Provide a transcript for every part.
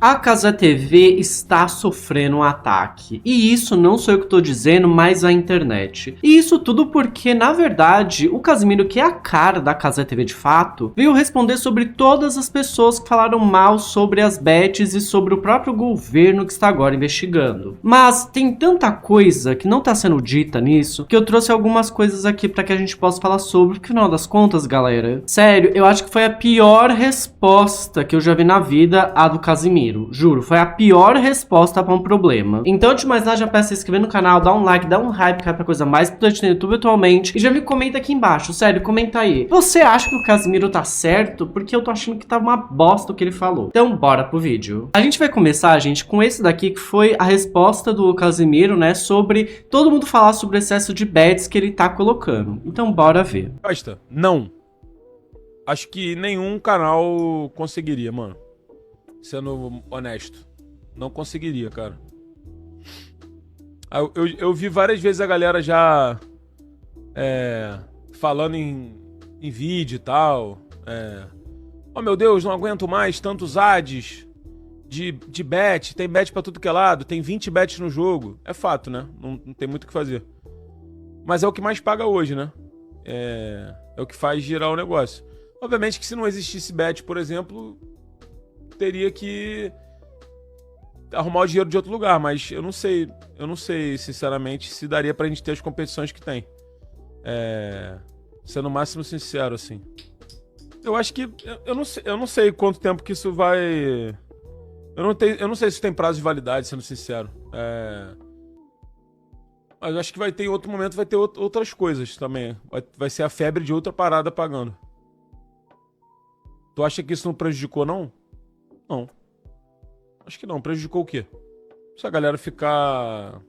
A Cazé TV está sofrendo um ataque. E isso não sou eu que estou dizendo, mas a internet. E isso tudo porque, na verdade, o Casimiro, que é a cara da Cazé TV de fato, veio responder sobre todas as pessoas que falaram mal sobre as bets e sobre o próprio governo que está agora investigando. Mas tem tanta coisa que não está sendo dita nisso, que eu trouxe algumas coisas aqui para que a gente possa falar sobre, porque afinal das contas, galera, sério, eu acho que foi a pior resposta que eu já vi na vida, a do Casimiro. Juro, foi a pior resposta pra um problema. Então, antes de mais nada, já peço se inscrever no canal, dá um like, dá um hype, que é a coisa mais importante no YouTube atualmente. E já me comenta aqui embaixo, sério, comenta aí. Você acha que o Casimiro tá certo? Porque eu tô achando que tá uma bosta o que ele falou. Então, bora pro vídeo. A gente vai começar, gente, com esse daqui, que foi a resposta do Casimiro, né, sobre todo mundo falar sobre o excesso de bets que ele tá colocando. Então, bora ver. Basta, não. Acho que nenhum canal conseguiria, mano. Sendo honesto. Não conseguiria, cara. Eu vi várias vezes a galera já falando em vídeo e tal. Oh meu Deus, não aguento mais tantos ads de bet. Tem bet pra tudo que é lado. Tem 20 bets no jogo. É fato, né? Não tem muito o que fazer. Mas é o que mais paga hoje, né? É o que faz girar o negócio. Obviamente que se não existisse bet, por exemplo, teria que arrumar o dinheiro de outro lugar, mas eu não sei, sinceramente, se daria pra gente ter as competições que tem. Sendo o máximo sincero, assim. Eu acho que, eu não sei quanto tempo que isso vai... Eu não sei se tem prazo de validade, sendo sincero. Mas eu acho que vai ter, em outro momento, vai ter outras coisas também. Vai ser a febre de outra parada pagando. Tu acha que isso não prejudicou, não? Não. Acho que não. Prejudicou o quê? Se a galera ficar...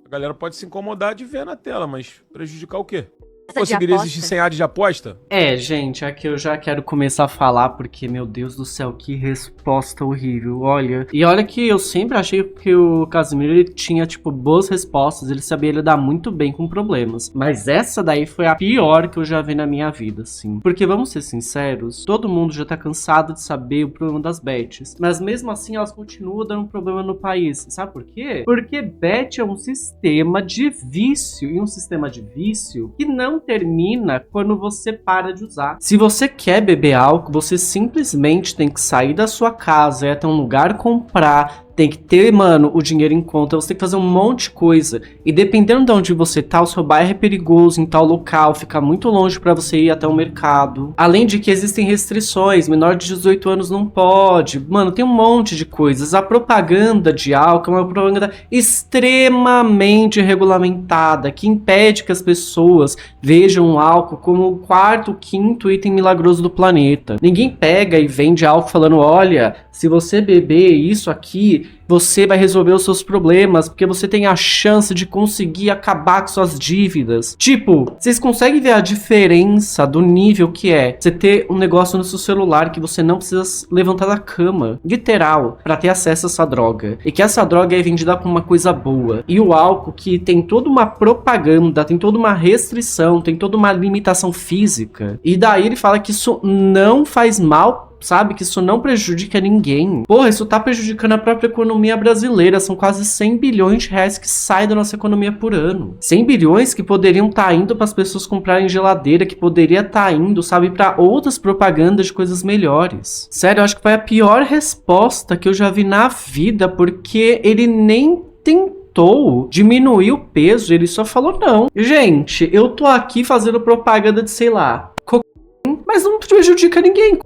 A galera pode se incomodar de ver na tela, mas prejudicar o quê? Conseguiria existir sem ad de aposta? Gente, aqui eu já quero começar a falar, porque, meu Deus do céu, que resposta horrível, olha. E olha que eu sempre achei que o Casimiro, ele tinha, tipo, boas respostas, ele sabia lidar muito bem com problemas. Mas essa daí foi a pior que eu já vi na minha vida, assim. Porque, vamos ser sinceros, todo mundo já tá cansado de saber o problema das bets. Mas mesmo assim, elas continuam dando problema no país. Sabe por quê? Porque bet é um sistema de vício, e um sistema de vício que não termina quando você para de usar. Se você quer beber álcool, você simplesmente tem que sair da sua casa, ir até um lugar comprar, tem que ter, mano, o dinheiro em conta, você tem que fazer um monte de coisa. E dependendo de onde você tá, o seu bairro é perigoso, em tal local, fica muito longe pra você ir até o mercado. Além de que existem restrições, menor de 18 anos não pode. Mano, tem um monte de coisas. A propaganda de álcool é uma propaganda extremamente regulamentada, que impede que as pessoas vejam o álcool como o quarto, quinto item milagroso do planeta. Ninguém pega e vende álcool falando, olha, se você beber isso aqui, você vai resolver os seus problemas, porque você tem a chance de conseguir acabar com suas dívidas. Tipo, vocês conseguem ver a diferença do nível que é você ter um negócio no seu celular que você não precisa levantar da cama, literal, pra ter acesso a essa droga. E que essa droga é vendida como uma coisa boa. E o álcool, que tem toda uma propaganda, tem toda uma restrição, tem toda uma limitação física. E daí ele fala que isso não faz mal, sabe? Que isso não prejudica ninguém. Porra, isso tá prejudicando a própria economia brasileira. São quase 100 bilhões de reais que saem da nossa economia por ano. 100 bilhões que poderiam estar indo para as pessoas comprarem geladeira, que poderia estar indo, sabe, para outras propagandas de coisas melhores. Sério, eu acho que foi a pior resposta que eu já vi na vida, porque ele nem tentou diminuir o peso, ele só falou não. Gente, eu tô aqui fazendo propaganda de, sei lá, cocaína, mas não prejudica ninguém,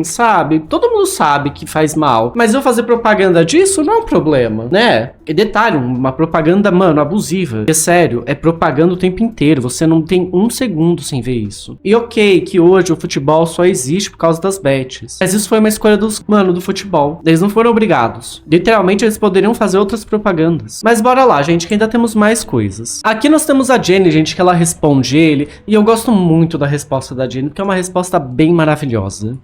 sabe? Todo mundo sabe que faz mal, mas eu fazer propaganda disso não é um problema, né? E detalhe, uma propaganda, mano, abusiva. É sério, é propaganda o tempo inteiro, você não tem um segundo sem ver isso. E ok, que hoje o futebol só existe por causa das bets, mas isso foi uma escolha dos, mano, do futebol. Eles não foram obrigados. Literalmente, eles poderiam fazer outras propagandas. Mas bora lá, gente, que ainda temos mais coisas. Aqui nós temos a Jenny, gente, que ela responde ele, e eu gosto muito da resposta da Jenny, porque é uma resposta bem maravilhosa.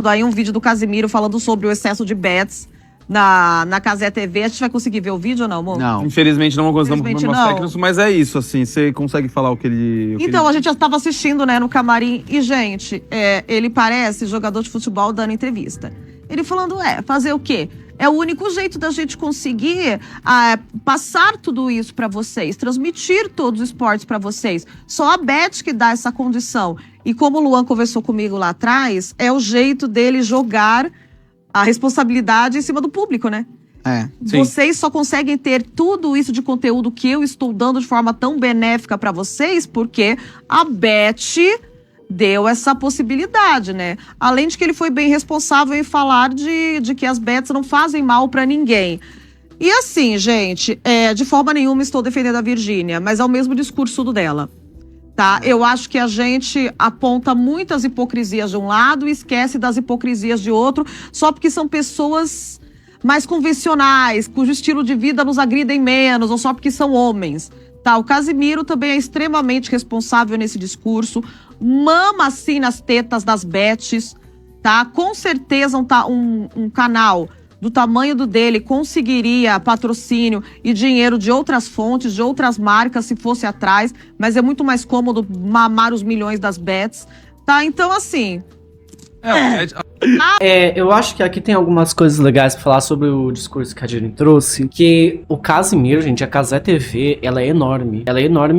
Aí um vídeo do Casimiro falando sobre o excesso de bets na Cazé TV. A gente vai conseguir ver o vídeo ou não, amor? Não. Infelizmente não gostamos de problemas técnicos, mas é isso, assim, você consegue falar o que ele... Então, a gente já estava assistindo, né, no camarim, e, gente, ele parece jogador de futebol dando entrevista. Ele falando, fazer o quê? É o único jeito da gente conseguir passar tudo isso para vocês, transmitir todos os esportes para vocês. Só a Bet que dá essa condição. E como o Luan conversou comigo lá atrás, é o jeito dele jogar a responsabilidade em cima do público, né? Vocês só conseguem ter tudo isso de conteúdo que eu estou dando de forma tão benéfica para vocês porque a Bet deu essa possibilidade, né? Além de que ele foi bem responsável em falar de que as bets não fazem mal para ninguém. E assim, gente, de forma nenhuma estou defendendo a Virgínia, mas é o mesmo discurso do dela. Tá? Eu acho que a gente aponta muitas hipocrisias de um lado e esquece das hipocrisias de outro, só porque são pessoas mais convencionais, cujo estilo de vida nos agridem menos, ou só porque são homens. Tá? O Casimiro também é extremamente responsável nesse discurso, mama assim nas tetas das bets, tá? Com certeza um canal do tamanho do dele conseguiria patrocínio e dinheiro de outras fontes, de outras marcas, se fosse atrás, mas é muito mais cômodo mamar os milhões das bets, tá? Então, assim... eu acho que aqui tem algumas coisas legais pra falar sobre o discurso que a Jenny trouxe, que o Casimiro, gente, a Cazé TV, ela é enorme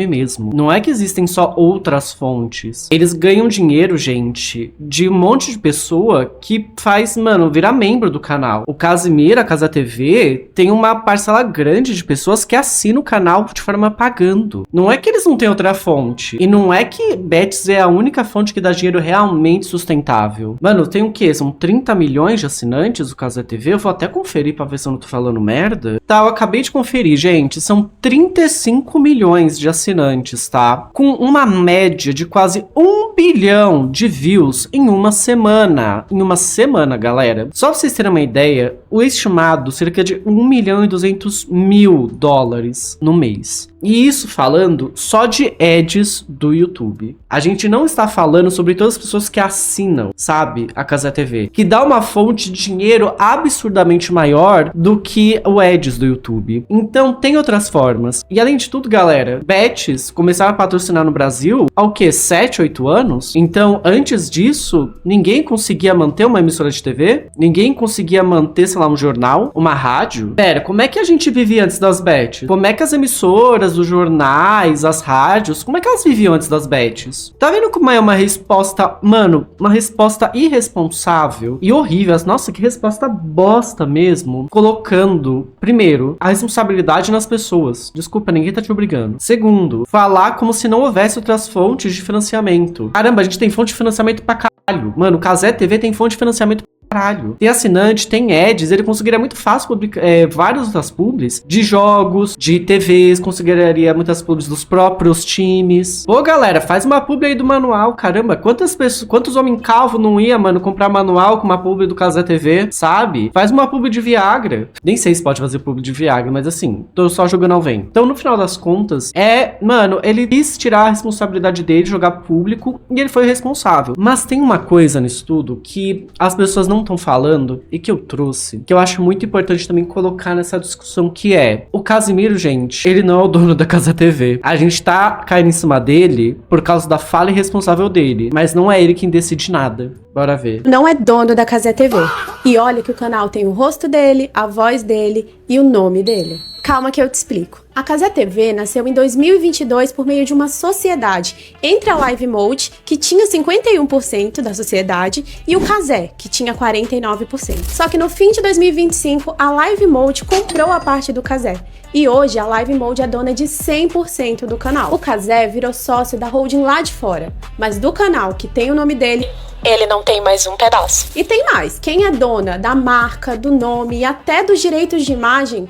mesmo. Não é que existem só outras fontes. Eles ganham dinheiro, gente, de um monte de pessoa que faz, mano, virar membro do canal. O Casimiro, a Cazé TV, tem uma parcela grande de pessoas que assinam o canal de forma pagando. Não é que eles não têm outra fonte. E não é que Bets é a única fonte que dá dinheiro realmente sustentável. Mano, tem o quê? São 30 milhões de assinantes do Cazé TV. Eu vou até conferir pra ver se eu não tô falando merda. Tá, eu acabei de conferir, gente. São 35 milhões de assinantes, tá? Com uma média de quase 1 bilhão de views em uma semana. Em uma semana, galera. Só pra vocês terem uma ideia, o estimado cerca de 1.200.000 dólares no mês. E isso falando só de ads do YouTube. A gente não está falando sobre todas as pessoas que assinam, sabe, a Cazé TV, que dá uma fonte de dinheiro absurdamente maior do que o ads do YouTube. Então tem outras formas. E além de tudo, galera, bets começaram a patrocinar no Brasil há o quê? 7, 8 anos? Então, antes disso, ninguém conseguia manter uma emissora de TV, ninguém conseguia manter, sei lá, um jornal, uma rádio. Pera, como é que a gente vivia antes das bets? Como é que as emissoras, os jornais, as rádios, como é que elas viviam antes das bets? Tá vendo como é uma resposta, mano, uma resposta irresponsável e horrível. Nossa, que resposta bosta mesmo. Colocando, primeiro, a responsabilidade nas pessoas. Desculpa, ninguém tá te obrigando. Segundo, falar como se não houvesse outras fontes de financiamento. Caramba, a gente tem fonte de financiamento pra caralho. Mano, o Cazé TV tem fonte de financiamento pra caralho. Tem assinante, tem ads, ele conseguiria muito fácil publicar várias outras publis de jogos, de TVs, conseguiria muitas publis dos próprios times. Pô, galera, faz uma publi aí do manual, caramba, quantos homens calvos não ia, mano, comprar manual com uma publi do Cazé TV, sabe? Faz uma publi de Viagra. Nem sei se pode fazer publi de Viagra, mas assim, tô só jogando ao vento. Então, no final das contas, mano, ele quis tirar a responsabilidade dele, jogar público, e ele foi responsável. Mas tem uma coisa nisso tudo que as pessoas não estão falando e que eu trouxe, que eu acho muito importante também colocar nessa discussão, que é o Casimiro, gente, ele não é o dono da Cazé TV. A gente tá caindo em cima dele por causa da fala irresponsável dele, mas não é ele quem decide nada. Bora ver. Não é dono da Cazé TV. E olha que o canal tem o rosto dele, a voz dele e o nome dele. Calma que eu te explico. A Cazé TV nasceu em 2022 por meio de uma sociedade entre a Live Mode, que tinha 51% da sociedade, e o Cazé, que tinha 49%. Só que no fim de 2025, a Live Mode comprou a parte do Cazé. E hoje a Live Mode é dona de 100% do canal. O Cazé virou sócio da holding lá de fora, mas do canal que tem o nome dele, ele não tem mais um pedaço. E tem mais, quem é dona da marca, do nome e até dos direitos de imagem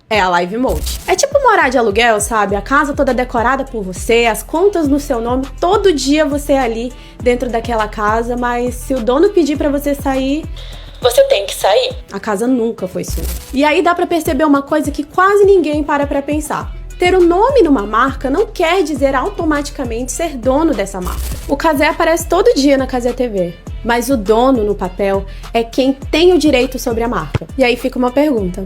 é a Live Mode. É tipo morar de aluguel, sabe? A casa toda decorada por você, as contas no seu nome, todo dia você é ali dentro daquela casa, mas se o dono pedir pra você sair, você tem que sair. A casa nunca foi sua. E aí dá pra perceber uma coisa que quase ninguém para pra pensar. Ter o nome numa marca não quer dizer automaticamente ser dono dessa marca. O Cazé aparece todo dia na Cazé TV, mas o dono no papel é quem tem o direito sobre a marca. E aí fica uma pergunta.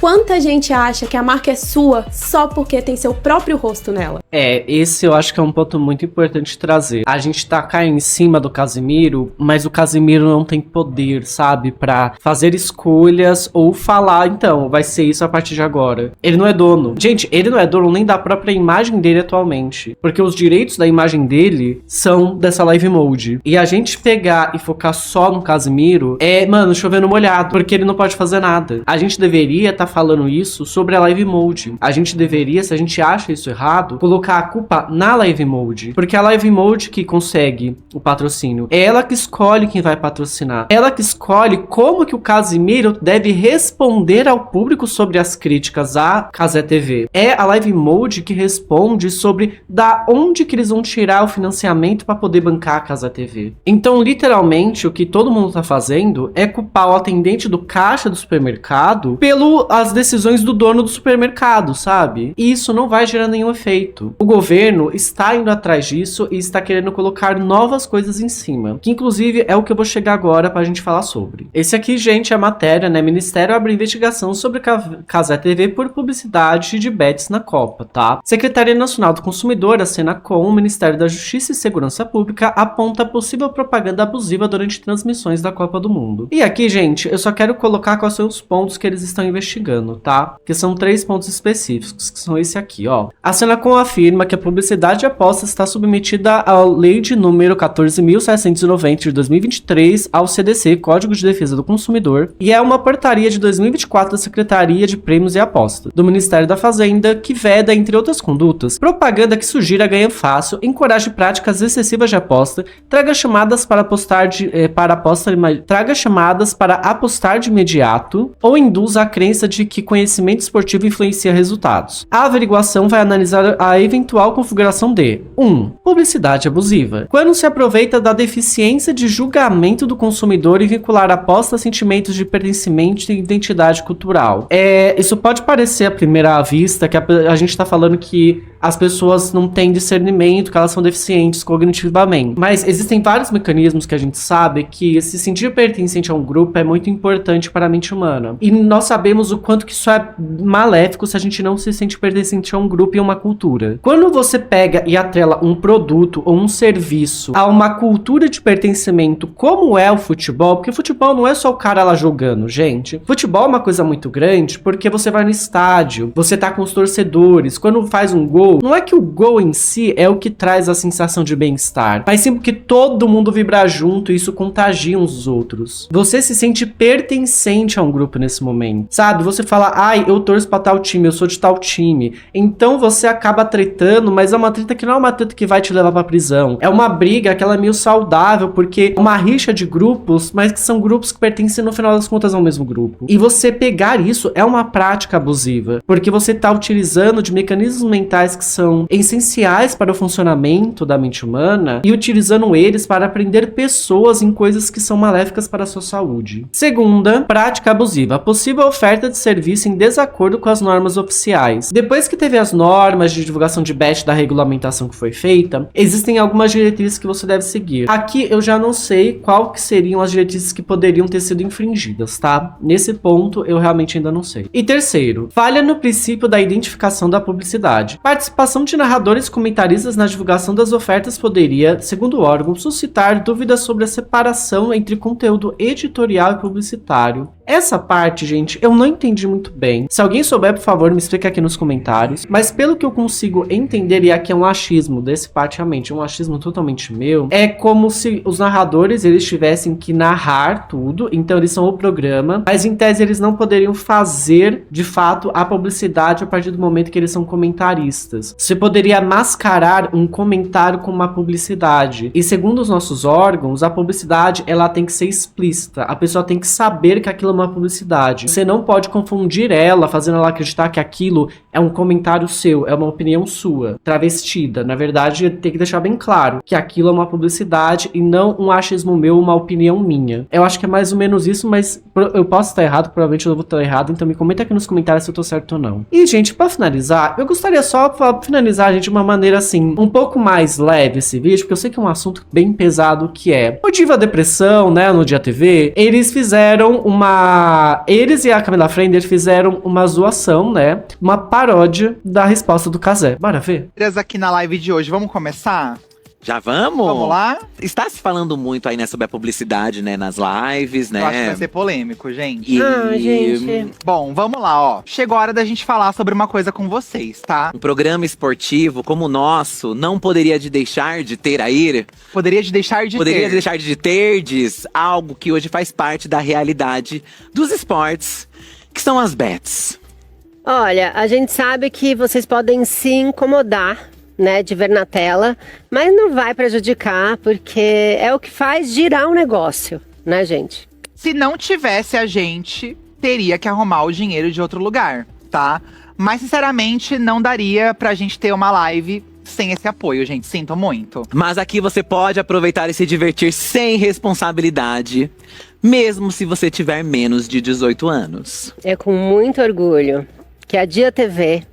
quanta gente acha que a marca é sua só porque tem seu próprio rosto nela. Esse eu acho que é um ponto muito importante trazer. A gente tá caindo em cima do Casimiro, mas o Casimiro não tem poder, sabe? Pra fazer escolhas ou falar, então, vai ser isso a partir de agora. Ele não é dono. Gente, ele não é dono nem da própria imagem dele atualmente. Porque os direitos da imagem dele são dessa Live Mode. E a gente pegar e focar só no Casimiro mano, chovendo molhado. Porque ele não pode fazer nada. A gente deveria estar falando isso sobre a Live Mode. A gente deveria, se a gente acha isso errado, colocar a culpa na Live Mode. Porque a Live Mode que consegue o patrocínio. É ela que escolhe quem vai patrocinar. Ela que escolhe como que o Casimiro deve responder ao público sobre as críticas à Cazé TV. É a Live Mode que responde sobre da onde que eles vão tirar o financiamento para poder bancar a Cazé TV. Então, literalmente, o que todo mundo tá fazendo é culpar o atendente do caixa do supermercado pelas decisões do dono do supermercado, sabe? E isso não vai gerar nenhum efeito. O governo está indo atrás disso e está querendo colocar novas coisas em cima, que inclusive é o que eu vou chegar agora pra gente falar sobre. Esse aqui, gente, é a matéria, né? Ministério abre investigação sobre Cazé TV por publicidade de bets na Copa, tá? Secretaria Nacional do Consumidor, a Senacom, o Ministério da Justiça e Segurança Pública aponta possível propaganda abusiva durante transmissões da Copa do Mundo. E aqui, gente, eu só quero colocar quais são os pontos que eles estão investigando, tá? Que são 3 pontos específicos, que são esse aqui, ó. A Senacom afirma que a publicidade de apostas está submetida à Lei de número 14.790 de 2023, ao CDC, Código de Defesa do Consumidor, e é uma portaria de 2024 da Secretaria de Prêmios e Apostas, do Ministério da Fazenda, que veda, entre outras condutas, propaganda que sugira ganho fácil, encoraje práticas excessivas de aposta, traga chamadas para apostar de imediato, ou induza a crença de que conhecimento esportivo influencia resultados. A averiguação vai analisar a eventual configuração de 1. Publicidade abusiva. Quando se aproveita da deficiência de julgamento do consumidor e vincular a aposta a sentimentos de pertencimento e identidade cultural. Isso pode parecer à primeira vista que a gente tá falando que as pessoas não têm discernimento, que elas são deficientes cognitivamente. Mas existem vários mecanismos que a gente sabe que se sentir pertencente a um grupo é muito importante para a mente humana. E nós sabemos o quanto que isso é maléfico se a gente não se sente pertencente a um grupo e a uma cultura. Quando você pega e atrela um produto ou um serviço a uma cultura de pertencimento, como é o futebol, porque futebol não é só o cara lá jogando, gente. Futebol é uma coisa muito grande porque você vai no estádio, você tá com os torcedores, quando faz um gol, não é que o gol em si é o que traz a sensação de bem-estar, mas sim porque todo mundo vibra junto e isso contagia uns dos outros. Você se sente pertencente a um grupo nesse momento, sabe? Você fala, ai, eu torço pra tal time, eu sou de tal time. Então você acaba tretando, mas é uma treta que não é uma treta que vai te levar pra prisão. É uma briga que ela é meio saudável, porque é uma rixa de grupos, mas que são grupos que pertencem no final das contas ao mesmo grupo. E você pegar isso é uma prática abusiva, porque você tá utilizando de mecanismos mentais que são essenciais para o funcionamento da mente humana e utilizando eles para prender pessoas em coisas que são maléficas para a sua saúde. Segunda, prática abusiva. A possível oferta de serviço em desacordo com as normas oficiais. Depois que teve as normas de divulgação de bet da regulamentação que foi feita, existem algumas diretrizes que você deve seguir. Aqui eu já não sei qual que seriam as diretrizes que poderiam ter sido infringidas, tá? Nesse ponto eu realmente ainda não sei. E terceiro, falha no princípio da identificação da publicidade. Participação de narradores e comentaristas na divulgação das ofertas poderia, segundo o órgão, suscitar dúvidas sobre a separação entre conteúdo editorial e publicitário. Essa parte, gente, eu não entendi muito bem. Se alguém souber, por favor, me explica aqui nos comentários. Mas pelo que eu consigo entender, e aqui é um achismo desse parte, realmente, um achismo totalmente meu, é como se os narradores, eles tivessem que narrar tudo, então eles são o programa, mas em tese eles não poderiam fazer, de fato, a publicidade a partir do momento que eles são comentaristas. Você poderia mascarar um comentário com uma publicidade. E segundo os nossos órgãos, a publicidade, ela tem que ser explícita. A pessoa tem que saber que aquilo é uma publicidade. Você não pode confundir ela, fazendo ela acreditar que aquilo é um comentário seu, é uma opinião sua, travestida. Na verdade, tem que deixar bem claro que aquilo é uma publicidade e não um achismo meu, uma opinião minha. Eu acho que é mais ou menos isso, mas eu posso estar errado, provavelmente eu vou estar errado, então me comenta aqui nos comentários se eu tô certo ou não. E, gente, pra finalizar, eu gostaria só de finalizar, gente, de uma maneira, assim, um pouco mais leve esse vídeo, porque eu sei que é um assunto bem pesado, que é o Diva Depressão, né, no Dia TV, eles fizeram uma Eles e a Camila Frender fizeram uma zoação, né? Uma paródia da resposta do Cazé. Bora ver? Aqui na live de hoje, vamos começar? Já vamos? Vamos lá? Está se falando muito aí, né, sobre a publicidade, né, nas lives, né? Eu acho que vai ser polêmico, gente. E Bom, vamos lá, ó. Chegou a hora da gente falar sobre uma coisa com vocês, tá? um programa esportivo como o nosso não poderia deixar de ter aí. Poderia deixar de Poderia ter. deixar de terdes algo que hoje faz parte da realidade dos esportes, que são as bets. Olha, a gente sabe que vocês podem se incomodar, né, de ver na tela, mas não vai prejudicar, porque é o que faz girar um negócio, né, gente? Se não tivesse a gente, teria que arrumar o dinheiro de outro lugar, tá? Mas, sinceramente, não daria pra gente ter uma live sem esse apoio, gente. Sinto muito. Mas aqui você pode aproveitar e se divertir sem responsabilidade, mesmo se você tiver menos de 18 anos. É com muito orgulho que a Dia TV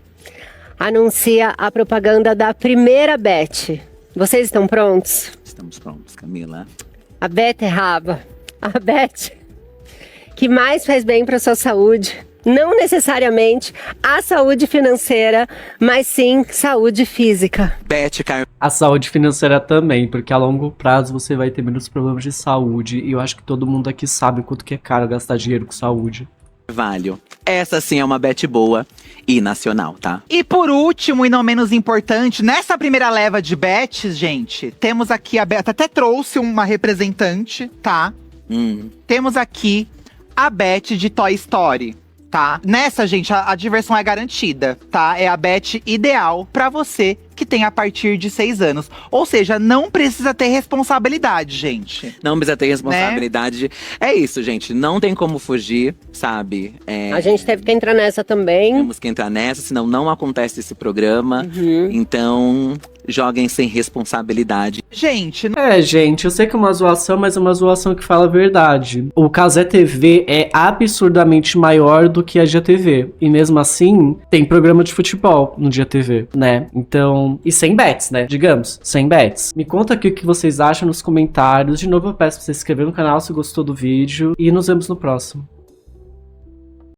anuncia a propaganda da primeira bet. Vocês estão prontos? Estamos prontos, Camila. A beterraba, a bet que mais faz bem para sua saúde. Não necessariamente a saúde financeira, mas sim saúde física. Bet A saúde financeira também, porque a longo prazo você vai ter menos problemas de saúde. E eu acho que todo mundo aqui sabe o quanto que é caro gastar dinheiro com saúde. Carvalho. Essa sim é uma bet boa e nacional, tá? E por último, e não menos importante, nessa primeira leva de bets, gente, temos aqui a bet, até trouxe uma representante, tá? Temos aqui a bet de Toy Story, tá? Nessa, gente, a diversão é garantida, tá? É a bet ideal pra você que tem a partir de 6 anos. Ou seja, não precisa ter responsabilidade, gente. Não precisa ter responsabilidade. É isso, gente. Não tem como fugir, sabe? A gente teve que entrar nessa também. Temos que entrar nessa, senão não acontece esse programa. Então, joguem sem responsabilidade. Gente, Gente, eu sei que é uma zoação, mas é uma zoação que fala a verdade. O Cazé TV é absurdamente maior do que a Dia TV. E mesmo assim, tem programa de futebol no Dia TV, né? Então, e sem bets, né? Digamos, sem bets. Me conta aqui o que vocês acham nos comentários. De novo, eu peço pra você se inscrever no canal se gostou do vídeo. E nos vemos no próximo.